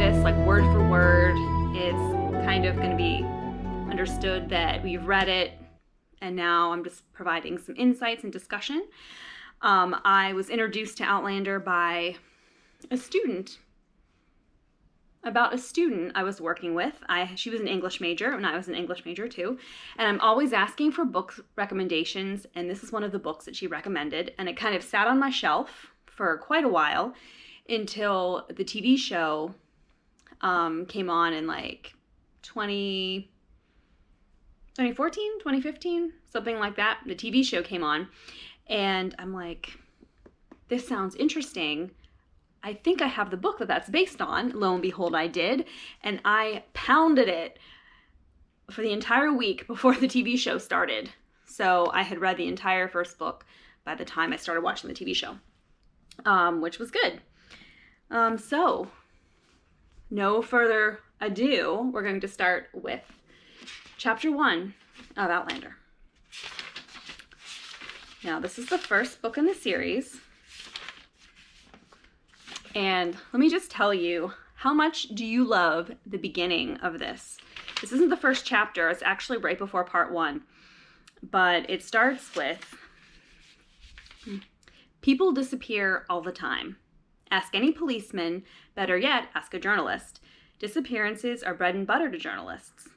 this like word for word. It's kind of going to be understood that we've read it, and now I'm just providing some insights and discussion. I was introduced to Outlander by a student I was working with. She was an English major, and I was an English major too. And I'm always asking for book recommendations, and this is one of the books that she recommended. And it kind of sat on my shelf for quite a while until the TV show came on in like 2014, 2015, something like that. The TV show came on, and I'm like, this sounds interesting. I think I have the book that's based on. Lo and behold, I did. And I pounded it for the entire week before the TV show started. So I had read the entire first book by the time I started watching the TV show, which was good. So no further ado, we're going to start with chapter 1 of Outlander. Now, this is the first book in the series. And let me just tell you, how much do you love the beginning of this? This isn't the first chapter. It's actually right before part 1. But it starts with, people disappear all the time. Ask any policeman. Better yet, ask a journalist. Disappearances are bread and butter to journalists.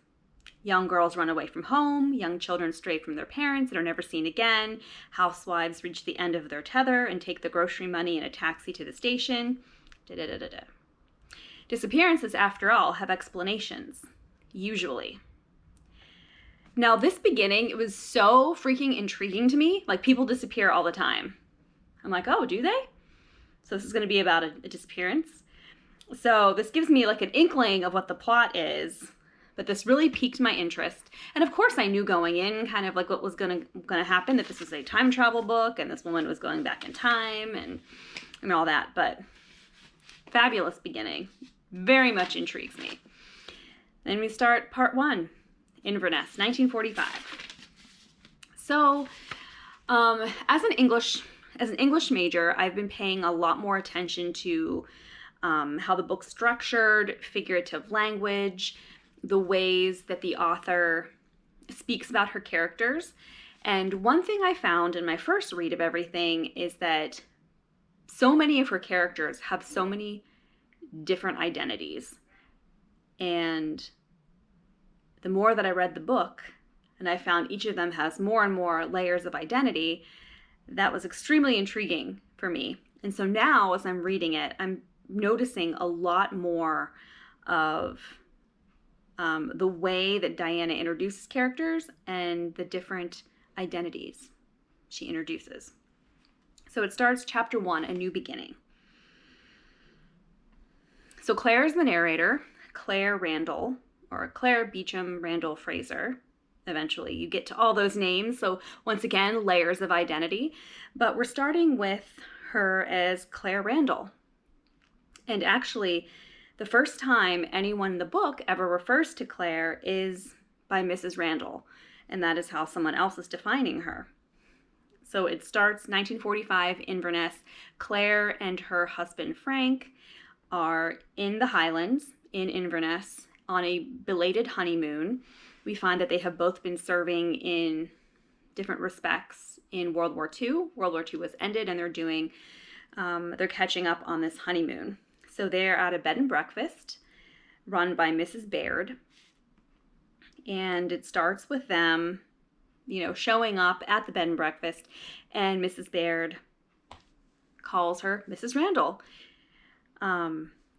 Young girls run away from home. Young children stray from their parents and are never seen again. Housewives reach the end of their tether and take the grocery money in a taxi to the station. Da-da-da-da-da. Disappearances, after all, have explanations. Usually. Now, this beginning, it was so freaking intriguing to me. Like, people disappear all the time. I'm like, oh, do they? So this is going to be about a disappearance. So this gives me like an inkling of what the plot is. But this really piqued my interest. And of course I knew going in kind of like what was gonna happen, that this was a time travel book and this woman was going back in time and all that. But fabulous beginning. Very much intrigues me. Then we start part 1, Inverness, 1945. So as an English major, I've been paying a lot more attention to how the book's structured, figurative language, the ways that the author speaks about her characters. And one thing I found in my first read of everything is that so many of her characters have so many different identities. And the more that I read the book, and I found each of them has more and more layers of identity, that was extremely intriguing for me. And so now as I'm reading it, I'm noticing a lot more of the way that Diana introduces characters and the different identities she introduces. So it starts chapter 1, A New Beginning. So Claire is the narrator, Claire Randall, or Claire Beecham Randall Fraser. Eventually you get to all those names. So once again, layers of identity. But we're starting with her as Claire Randall. And actually, the first time anyone in the book ever refers to Claire is by Mrs. Randall, and that is how someone else is defining her. So it starts 1945, Inverness. Claire and her husband Frank are in the Highlands in Inverness on a belated honeymoon. We find that they have both been serving in different respects in World War II. World War II was ended, and they're catching up on this honeymoon. So they're at a bed and breakfast run by Mrs. Baird. And it starts with them, showing up at the bed and breakfast. And Mrs. Baird calls her Mrs. Randall.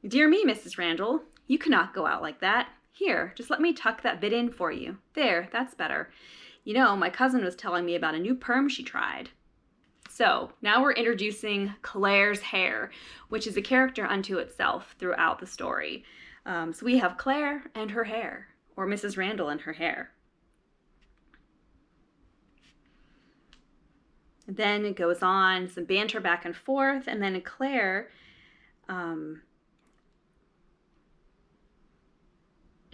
Dear me, Mrs. Randall, you cannot go out like that. Here, just let me tuck that bit in for you. There, that's better. My cousin was telling me about a new perm she tried. So now we're introducing Claire's hair, which is a character unto itself throughout the story. So we have Claire and her hair, or Mrs. Randall and her hair. And then it goes on, some banter back and forth, and then Claire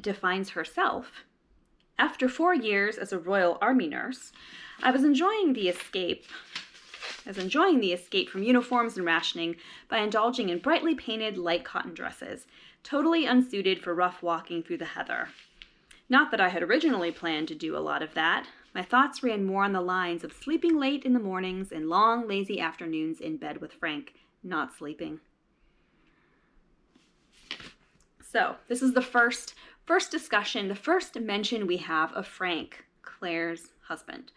defines herself. After 4 years as a Royal Army nurse, I was enjoying the escape from uniforms and rationing by indulging in brightly painted light cotton dresses. totally unsuited for rough walking through the heather. Not that I had originally planned to do a lot of that. My thoughts ran more on the lines of sleeping late in the mornings and long, lazy afternoons in bed with Frank, not sleeping. So this is the first discussion, the first mention we have of Frank, Claire's husband.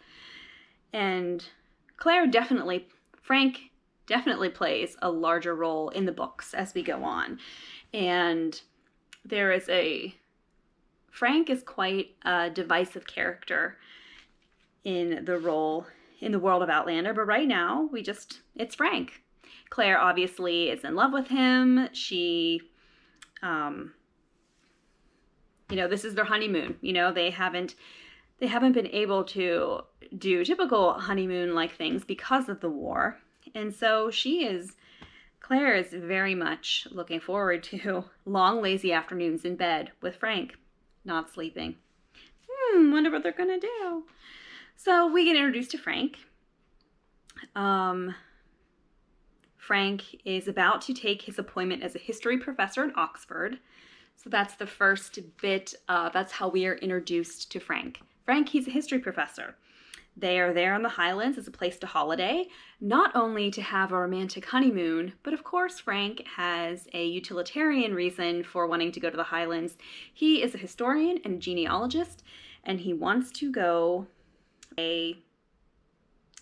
And Frank definitely plays a larger role in the books as we go on. And Frank is quite a divisive character in the world of Outlander, but right now it's Frank. Claire obviously is in love with him. She, this is their honeymoon. They haven't been able to do typical honeymoon-like things because of the war. And so Claire is very much looking forward to long, lazy afternoons in bed with Frank, not sleeping. Wonder what they're gonna do. So we get introduced to Frank. Frank is about to take his appointment as a history professor in Oxford. So that's the first bit. That's how we are introduced to Frank. Frank, he's a history professor. They are there in the Highlands as a place to holiday, not only to have a romantic honeymoon, but of course Frank has a utilitarian reason for wanting to go to the Highlands. He is a historian and genealogist, and he wants to go an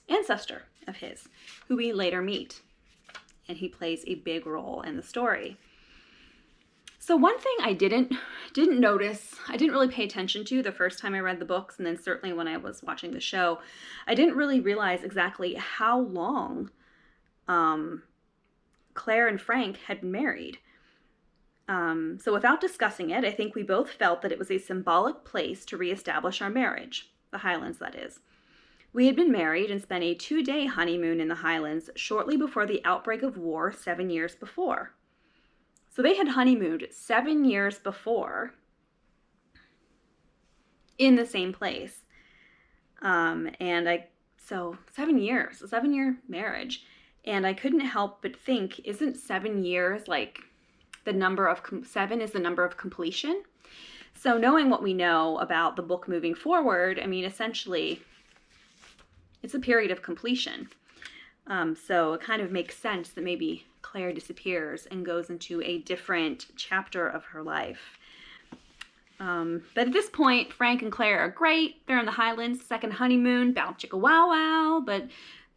ancestor of his, who we later meet, and he plays a big role in the story. So one thing I didn't notice, I didn't really pay attention to the first time I read the books, and then certainly when I was watching the show, I didn't really realize exactly how long Claire and Frank had been married. So without discussing it, I think we both felt that it was a symbolic place to reestablish our marriage, the Highlands, that is. We had been married and spent a 2-day honeymoon in the Highlands shortly before the outbreak of war 7 years before. So they had honeymooned 7 years before in the same place. So 7 years, a 7-year marriage. And I couldn't help but think, isn't 7 years like seven is the number of completion? So knowing what we know about the book moving forward, I mean, essentially, it's a period of completion. So it kind of makes sense that maybe Claire disappears and goes into a different chapter of her life. But at this point, Frank and Claire are great. They're in the Highlands, second honeymoon, bow chicka wow wow. But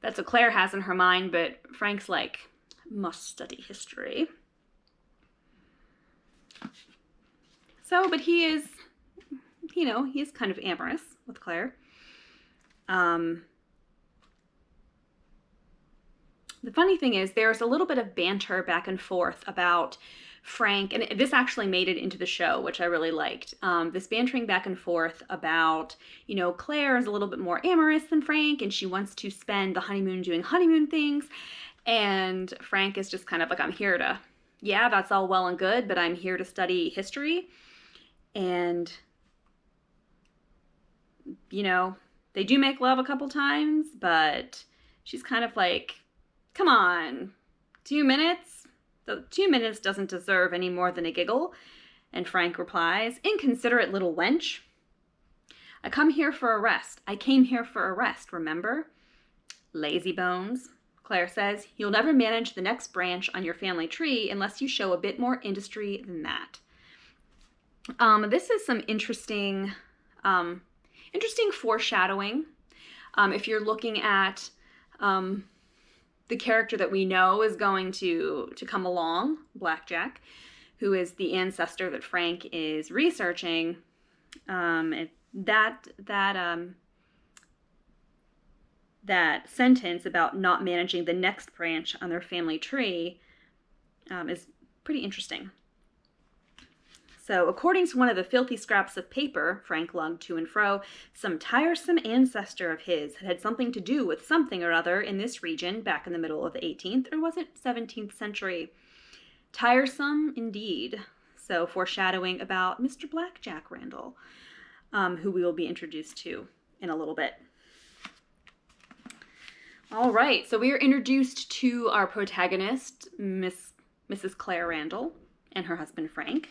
that's what Claire has in her mind. But Frank's like, must study history. So, but he is kind of amorous with Claire. The funny thing is there's a little bit of banter back and forth about Frank, and this actually made it into the show, which I really liked. This bantering back and forth about, Claire is a little bit more amorous than Frank, and she wants to spend the honeymoon doing honeymoon things. And Frank is just kind of like, that's all well and good, but I'm here to study history. And, they do make love a couple times, but she's kind of like, come on, 2 minutes? The 2 minutes doesn't deserve any more than a giggle. And Frank replies, inconsiderate little wench. I came here for a rest, remember? Lazy bones, Claire says. You'll never manage the next branch on your family tree unless you show a bit more industry than that. This is some interesting foreshadowing. If you're looking at the character that we know is going to come along, Blackjack, who is the ancestor that Frank is researching, that sentence about not managing the next branch on their family tree is pretty interesting. So, according to one of the filthy scraps of paper Frank lugged to and fro, some tiresome ancestor of his had something to do with something or other in this region back in the middle of the 18th, or was it 17th century? Tiresome indeed. So, foreshadowing about Mr. Blackjack Randall, who we will be introduced to in a little bit. All right, so we are introduced to our protagonist, Mrs. Claire Randall, and her husband Frank.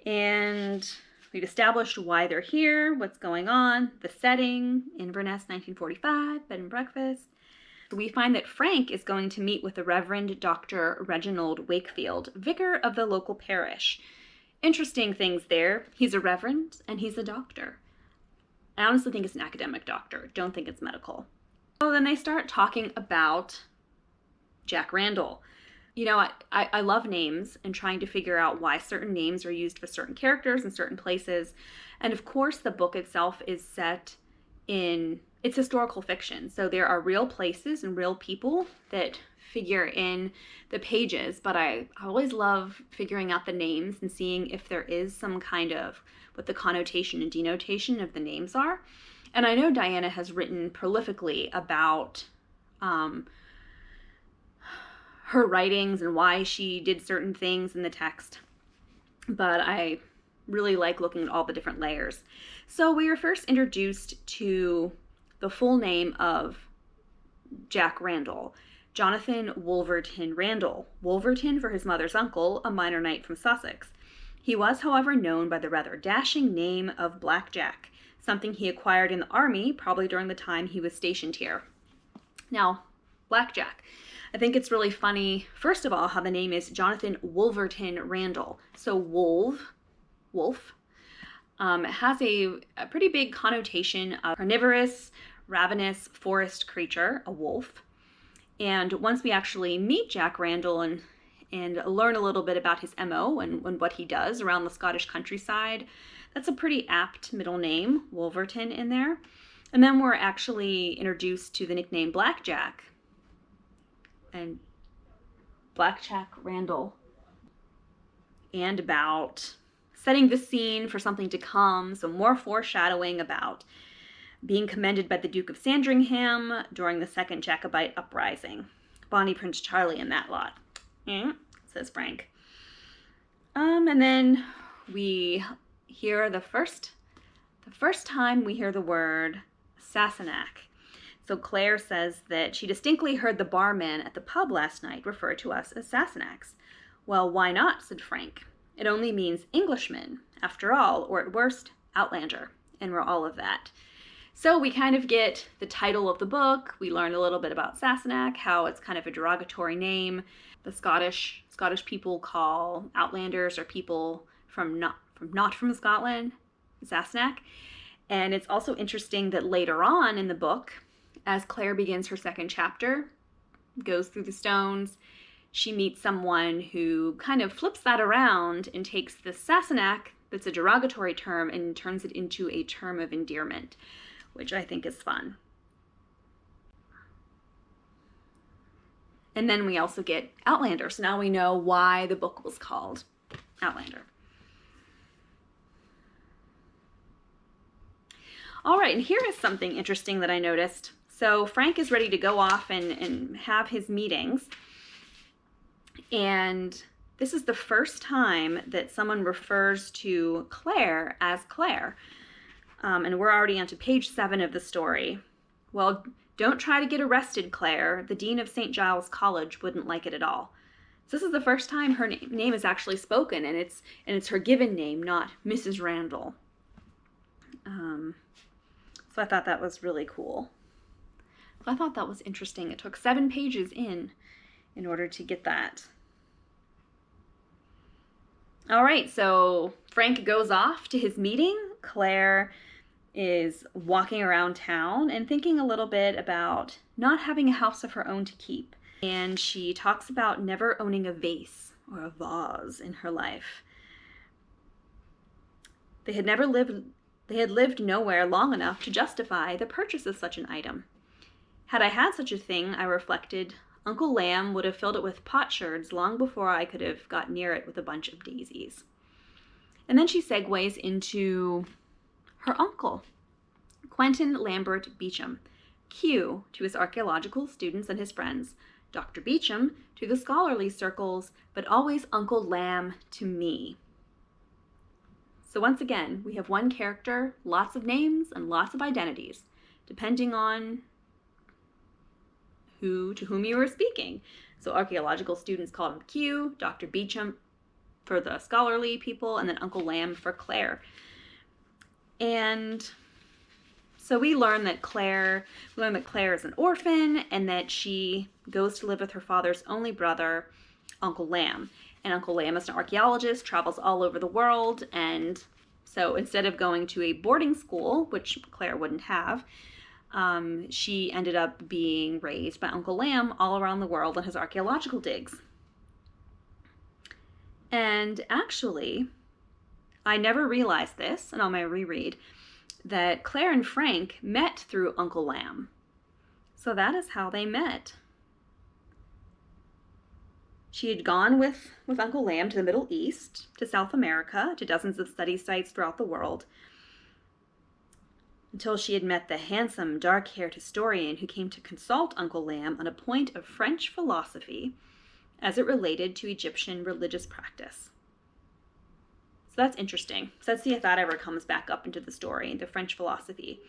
And we've established why they're here, what's going on, the setting, Inverness, 1945, bed and breakfast. We find that Frank is going to meet with the Reverend Dr. Reginald Wakefield, vicar of the local parish. Interesting things there. He's a reverend and he's a doctor. I honestly think it's an academic doctor. Don't think it's medical. So then they start talking about Jack Randall. You know, I love names and trying to figure out why certain names are used for certain characters in certain places. And of course, the book itself is set in, it's historical fiction. So there are real places and real people that figure in the pages. But I always love figuring out the names and seeing if there is some kind of what the connotation and denotation of the names are. And I know Diana has written prolifically about her writings and why she did certain things in the text, but I really like looking at all the different layers. So we were first introduced to the full name of Jack Randall, Jonathan Wolverton Randall. Wolverton for his mother's uncle, a minor knight from Sussex. He was, however, known by the rather dashing name of Black Jack, something he acquired in the army, probably during the time he was stationed here. Now, Black Jack. I think it's really funny, first of all, how the name is Jonathan Wolverton Randall. So wolf, has a pretty big connotation of carnivorous, ravenous forest creature, a wolf. And once we actually meet Jack Randall and learn a little bit about his MO and what he does around the Scottish countryside, that's a pretty apt middle name, Wolverton, in there. And then we're actually introduced to the nickname Black Jack, and Black Jack Randall, and about setting the scene for something to come, so more foreshadowing about being commended by the Duke of Sandringham during the Second Jacobite Uprising. Bonnie Prince Charlie in that lot, says Frank. And then we hear the first time we hear the word Sassenach. So Claire says that she distinctly heard the barman at the pub last night refer to us as Sassenachs. Well, why not, said Frank. It only means Englishman, after all, or at worst, Outlander, and we're all of that. So we kind of get the title of the book. We learn a little bit about Sassenach, how it's kind of a derogatory name. The Scottish people call Outlanders or people not from Scotland Sassenach. And it's also interesting that later on in the book, as Claire begins her second chapter, goes through the stones, she meets someone who kind of flips that around and takes the Sassenach, that's a derogatory term, and turns it into a term of endearment, which I think is fun. And then we also get Outlander, so now we know why the book was called Outlander. All right, and here is something interesting that I noticed. So Frank is ready to go off and have his meetings. And this is the first time that someone refers to Claire as Claire. And we're already onto page 7 of the story. Well, don't try to get arrested, Claire. The dean of St. Giles College wouldn't like it at all. So this is the first time her name is actually spoken, and it's her given name, not Mrs. Randall. So I thought that was really cool. So I thought that was interesting. It took 7 pages in order to get that. All right, so Frank goes off to his meeting. Claire is walking around town and thinking a little bit about not having a house of her own to keep. And she talks about never owning a vase or a vase in her life. They had lived nowhere long enough to justify the purchase of such an item. Had I had such a thing, I reflected, Uncle Lamb would have filled it with potsherds long before I could have got near it with a bunch of daisies. And then she segues into her uncle, Quentin Lambert Beecham, Q to his archaeological students and his friends, Dr. Beecham to the scholarly circles, but always Uncle Lamb to me. So once again, we have one character, lots of names, and lots of identities, depending on to whom you were speaking. So archaeological students called him Q, Dr. Beecham for the scholarly people, and then Uncle Lamb for Claire. And so we learn that Claire is an orphan and that she goes to live with her father's only brother, Uncle Lamb. And Uncle Lamb is an archaeologist, travels all over the world, and so instead of going to a boarding school, which Claire wouldn't have, she ended up being raised by Uncle Lamb all around the world on his archaeological digs. And actually, I never realized this, and on my reread, that Claire and Frank met through Uncle Lamb. So that is how they met. She had gone with Uncle Lamb to the Middle East, to South America, to dozens of study sites throughout the world, until she had met the handsome, dark-haired historian who came to consult Uncle Lamb on a point of French philosophy as it related to Egyptian religious practice. So that's interesting. So let's see if that ever comes back up into the story, the French philosophy.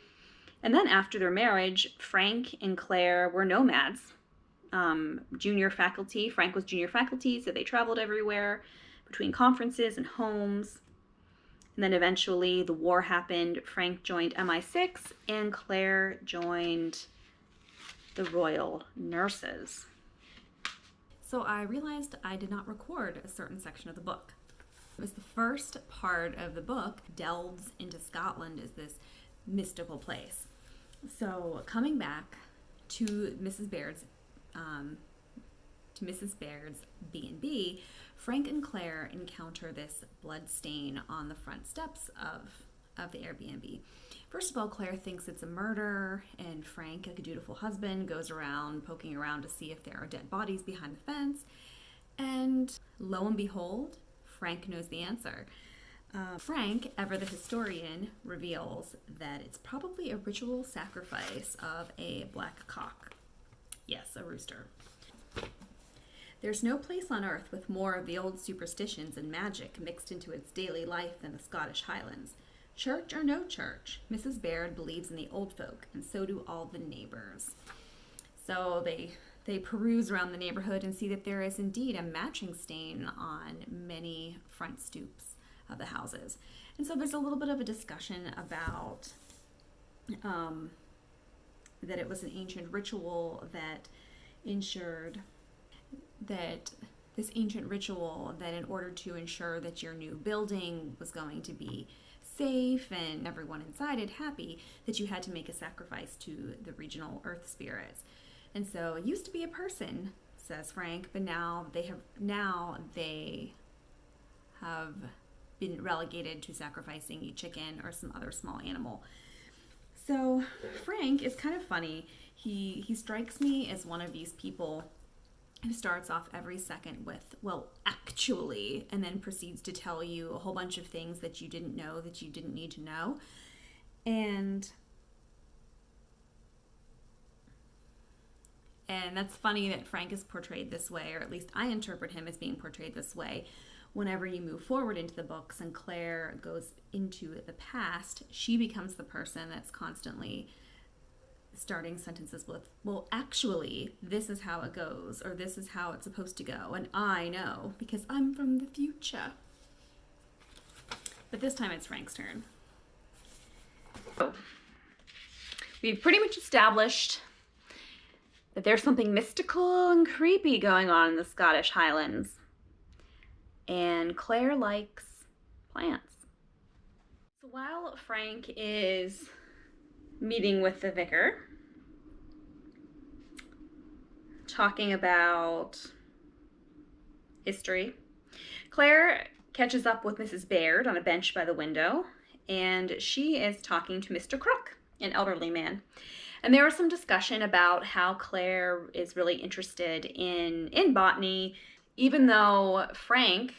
And then after their marriage, Frank and Claire were nomads. Junior faculty. Frank was junior faculty, so they traveled everywhere between conferences and homes. And then eventually the war happened. Frank joined MI6 and Claire joined the Royal Nurses. So I realized I did not record a certain section of the book. It was the first part of the book delves into Scotland as this mystical place. So coming back to Mrs. Baird's B&B, Frank and Claire encounter this blood stain on the front steps of the Airbnb. First of all, Claire thinks it's a murder, and Frank, like a dutiful husband, goes around poking around to see if there are dead bodies behind the fence. And lo and behold, Frank knows the answer. Frank, ever the historian, reveals that it's probably a ritual sacrifice of a black cock. Yes, a rooster. There's no place on earth with more of the old superstitions and magic mixed into its daily life than the Scottish Highlands. Church or no church, Mrs. Baird believes in the old folk, and so do all the neighbors. So they peruse around the neighborhood and see that there is indeed a matching stain on many front stoops of the houses. And so there's a little bit of a discussion about that it was an ancient ritual that ensured that this ancient ritual that in order to ensure that your new building was going to be safe and everyone inside it happy, that you had to make a sacrifice to the regional earth spirits. And so it used to be a person, says Frank, but now they have been relegated to sacrificing a chicken or some other small animal. So Frank is kind of funny. He strikes me as one of these people who starts off every second with, well, actually, and then proceeds to tell you a whole bunch of things that you didn't know that you didn't need to know. And that's funny that Frank is portrayed this way, or at least I interpret him as being portrayed this way. Whenever you move forward into the books and Claire goes into the past, she becomes the person that's constantly starting sentences with, well, actually, this is how it goes, or this is how it's supposed to go, and I know, because I'm from the future. But this time it's Frank's turn. So, we've pretty much established that there's something mystical and creepy going on in the Scottish Highlands. And Claire likes plants. So while Frank is meeting with the vicar, talking about history, Claire catches up with Mrs. Baird on a bench by the window, and she is talking to Mr. Crook, an elderly man. And there was some discussion about how Claire is really interested in botany, even though Frank,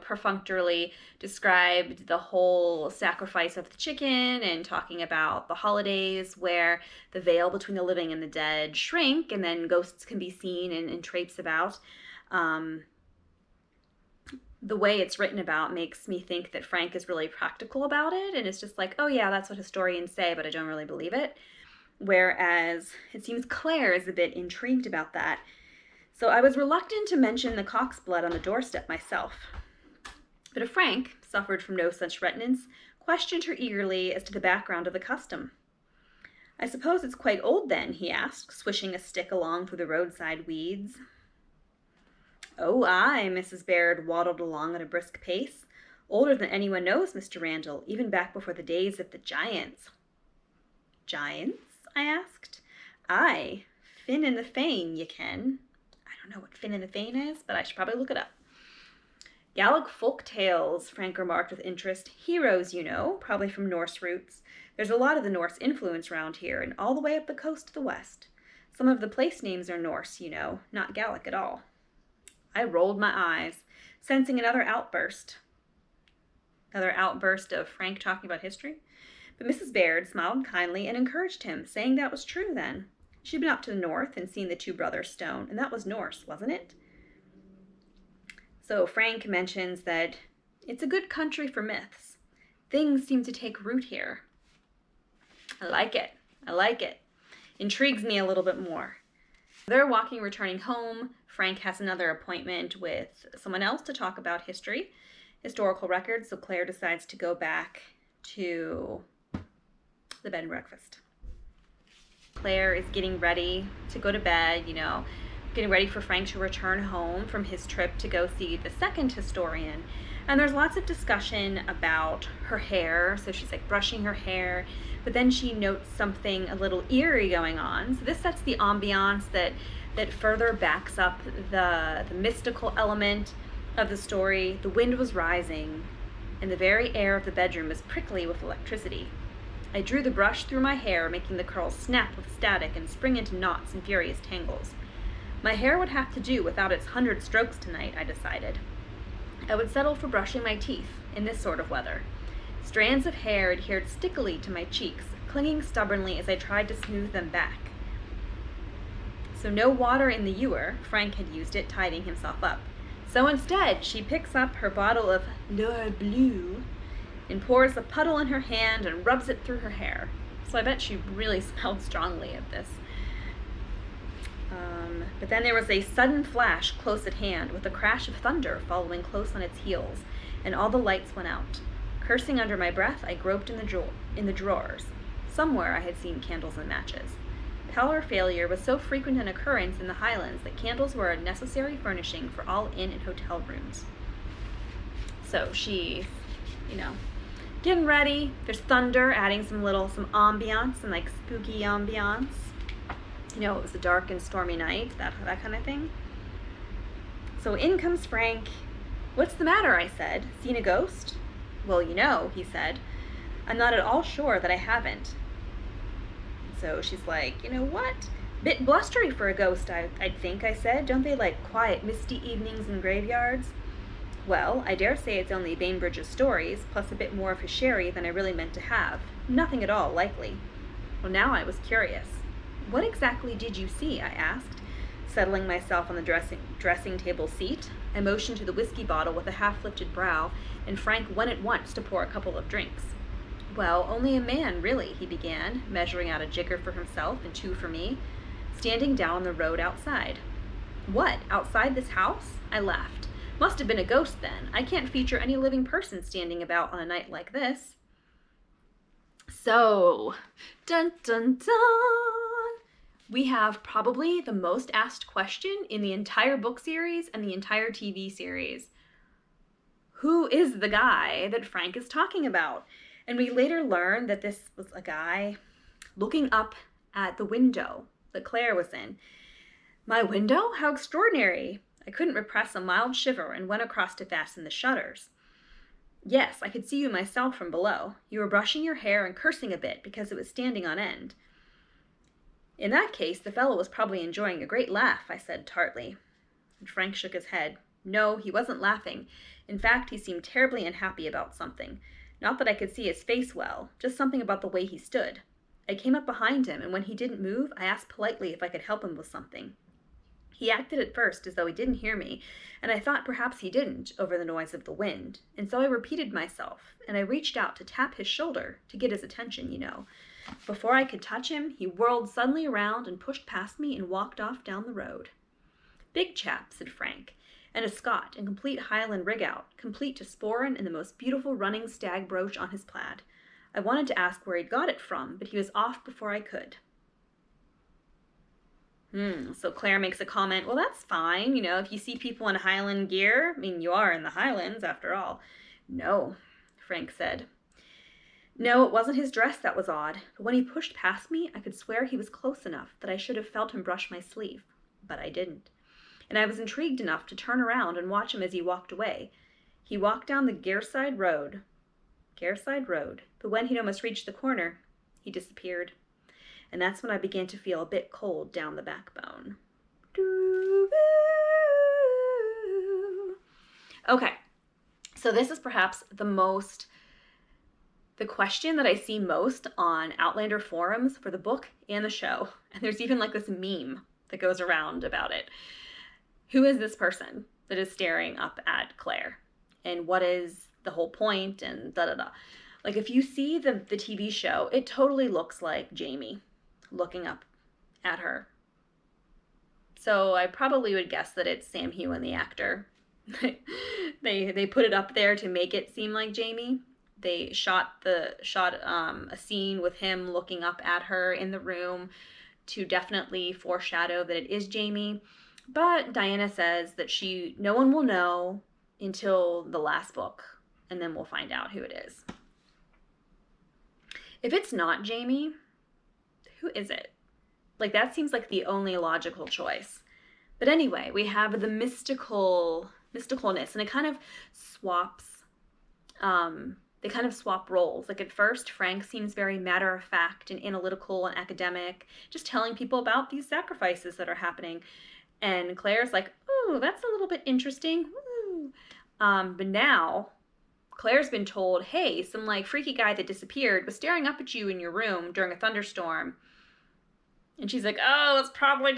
perfunctorily described the whole sacrifice of the chicken and talking about the holidays where the veil between the living and the dead shrink and then ghosts can be seen and traipse about. The way it's written about makes me think that Frank is really practical about it, and it's just like, oh yeah, that's what historians say, but I don't really believe it. Whereas it seems Claire is a bit intrigued about that. So I was reluctant to mention the cock's blood on the doorstep myself. But if Frank suffered from no such reticence, questioned her eagerly as to the background of the custom. "I suppose it's quite old then?" he asked, swishing a stick along through the roadside weeds. "Oh, aye," Mrs. Baird waddled along at a brisk pace. "Older than anyone knows, Mr. Randall, even back before the days of the giants." "Giants?" I asked. "Aye, Finn and the Fane, ye ken." I don't know what Finn and the Fane is, but I should probably look it up. "Gallic folk tales," Frank remarked with interest. "Heroes, you know, probably from Norse roots. There's a lot of the Norse influence round here, and all the way up the coast to the west. Some of the place names are Norse, you know, not Gallic at all." I rolled my eyes, sensing another outburst of Frank talking about history. But Mrs. Baird smiled kindly and encouraged him, saying that was true then. She'd been up to the north and seen the Two Brothers stone, and that was Norse, wasn't it? So Frank mentions that it's a good country for myths. Things seem to take root here. I like it. Intrigues me a little bit more. They're walking, returning home. Frank has another appointment with someone else to talk about historical records, so Claire decides to go back to the bed and breakfast. Claire is getting ready to go to bed, getting ready for Frank to return home from his trip to go see the second historian. And there's lots of discussion about her hair, so she's like brushing her hair, but then she notes something a little eerie going on. So this sets the ambiance that further backs up the mystical element of the story. The wind was rising, and the very air of the bedroom was prickly with electricity. I drew the brush through my hair, making the curls snap with static and spring into knots and furious tangles. My hair would have to do without its 100 strokes tonight, I decided. I would settle for brushing my teeth in this sort of weather. Strands of hair adhered stickily to my cheeks, clinging stubbornly as I tried to smooth them back. So no water in the ewer. Frank had used it, tidying himself up. So instead, she picks up her bottle of L'Or Bleu and pours a puddle in her hand and rubs it through her hair. So I bet she really smelled strongly of this. But then there was a sudden flash close at hand, with a crash of thunder following close on its heels, and all the lights went out. Cursing under my breath, I groped in the drawers. Somewhere I had seen candles and matches. Power failure was so frequent an occurrence in the Highlands that candles were a necessary furnishing for all inn and hotel rooms. So she's, getting ready. There's thunder, adding some ambiance, some like spooky ambiance. It was a dark and stormy night, that kind of thing. So in comes Frank. "What's the matter?" I said. "Seen a ghost?" "Well, he said, "I'm not at all sure that I haven't." So she's like, "What? Bit blustery for a ghost, I'd think," I said. "Don't they like quiet, misty evenings in graveyards?" "Well, I dare say it's only Bainbridge's stories, plus a bit more of his sherry than I really meant to have. Nothing at all likely." Well, now I was curious. "What exactly did you see?" I asked, settling myself on the dressing table seat. I motioned to the whiskey bottle with a half-lifted brow, and Frank went at once to pour a couple of drinks. "Well, only a man, really," he began, measuring out a jigger for himself and 2 for me, standing down on the road outside. "What, outside this house?" I laughed. "Must have been a ghost then. I can't feature any living person standing about on a night like this." So, dun dun dun! We have probably the most asked question in the entire book series and the entire TV series. Who is the guy that Frank is talking about? And we later learn that this was a guy looking up at the window that Claire was in. My window? How extraordinary! I couldn't repress a mild shiver and went across to fasten the shutters. Yes, I could see you myself from below. You were brushing your hair and cursing a bit because it was standing on end. In that case, the fellow was probably enjoying a great laugh, I said tartly. And Frank shook his head. No, he wasn't laughing. In fact, he seemed terribly unhappy about something. Not that I could see his face well, just something about the way he stood. I came up behind him, and when he didn't move, I asked politely if I could help him with something. He acted at first as though he didn't hear me, and I thought perhaps he didn't, over the noise of the wind, and so I repeated myself, and I reached out to tap his shoulder to get his attention, Before I could touch him, he whirled suddenly around and pushed past me and walked off down the road. "Big chap," said Frank, "and a Scot, in complete Highland rig-out, complete to sporran and the most beautiful running stag brooch on his plaid. I wanted to ask where he'd got it from, but he was off before I could." So Claire makes a comment, well, that's fine, you know, if you see people in Highland gear, I mean, you are in the Highlands after all. "No," Frank said. "No, it wasn't his dress that was odd, but when he pushed past me, I could swear he was close enough that I should have felt him brush my sleeve. But I didn't. And I was intrigued enough to turn around and watch him as he walked away. He walked down the Garside Road, but when he'd almost reached the corner, he disappeared. And that's when I began to feel a bit cold down the backbone." Okay, so this is perhaps the question that I see most on Outlander forums for the book and the show. And there's even like this meme that goes around about it. Who is this person that is staring up at Claire? And what is the whole point? And da-da-da. Like, if you see the TV show, it totally looks like Jamie looking up at her. So I probably would guess that it's Sam Heughan, the actor. They put it up there to make it seem like Jamie. They shot a scene with him looking up at her in the room to definitely foreshadow that it is Jamie. But Diana says that no one will know until the last book, and then we'll find out who it is. If it's not Jamie, who is it? Like, that seems like the only logical choice. But anyway, we have the mysticalness, and it kind of swaps, they kind of swap roles. Like, at first, Frank seems very matter-of-fact and analytical and academic, just telling people about these sacrifices that are happening. And Claire's like, ooh, that's a little bit interesting. Ooh. But now, Claire's been told, hey, some like freaky guy that disappeared was staring up at you in your room during a thunderstorm. And she's like, oh, it's probably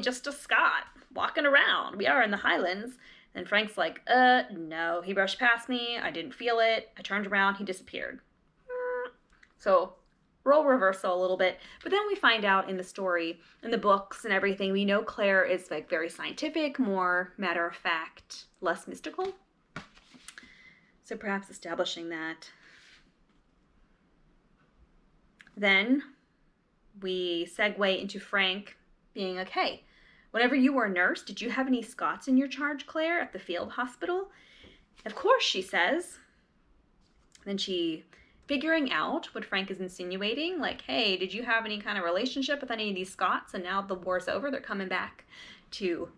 just a Scot walking around. We are in the Highlands. And Frank's like, no, he brushed past me. I didn't feel it. I turned around. He disappeared. So role reversal a little bit. But then we find out in the story, in the books and everything, we know Claire is like very scientific, more matter of fact, less mystical. So perhaps establishing that. Then we segue into Frank being like, hey, whenever you were a nurse, did you have any Scots in your charge, Claire, at the field hospital? Of course, she says. Then she, figuring out what Frank is insinuating, like, hey, did you have any kind of relationship with any of these Scots? And now the war's over, they're coming back to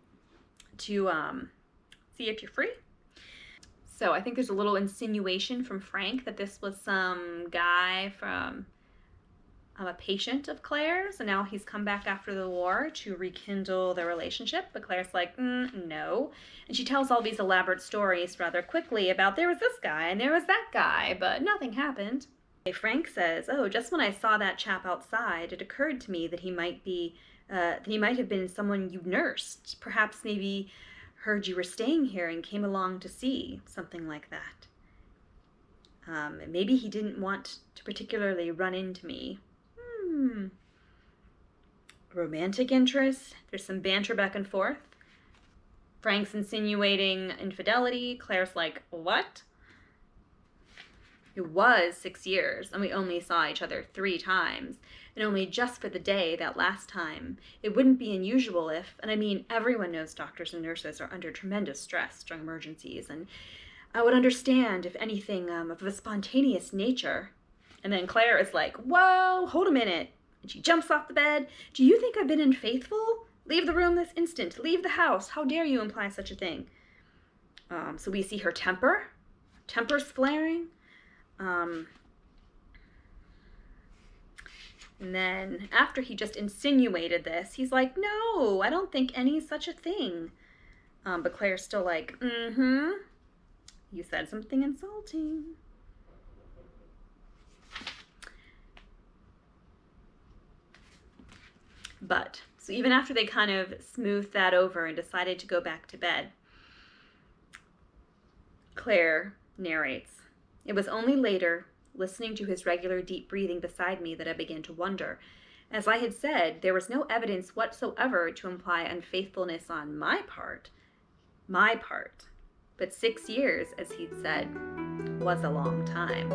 see if you're free. So I think there's a little insinuation from Frank that this was some guy from a patient of Claire's, and now he's come back after the war to rekindle their relationship. But Claire's like, no. And she tells all these elaborate stories rather quickly about there was this guy and there was that guy, but nothing happened. Frank says, oh, just when I saw that chap outside, it occurred to me that he might have been someone you nursed. Perhaps maybe heard you were staying here and came along to see, something like that. Maybe he didn't want to particularly run into me. Romantic interest. There's some banter back and forth. Frank's insinuating infidelity. Claire's like, what? It was 6 years, and we only saw each other 3 times, and only just for the day that last time. It wouldn't be unusual if, and I mean, everyone knows doctors and nurses are under tremendous stress during emergencies, and I would understand if anything of a spontaneous nature. And then Claire is like, whoa, hold a minute. And she jumps off the bed. Do you think I've been unfaithful? Leave the room this instant. Leave the house. How dare you imply such a thing? So we see her temper. Temper's flaring. And then after he just insinuated this, he's like, no, I don't think any such a thing. But Claire's still like, you said something insulting. But, so even after they kind of smoothed that over and decided to go back to bed, Claire narrates, it was only later, listening to his regular deep breathing beside me, that I began to wonder. As I had said, there was no evidence whatsoever to imply unfaithfulness on my part. My part. But 6 years, as he'd said, was a long time.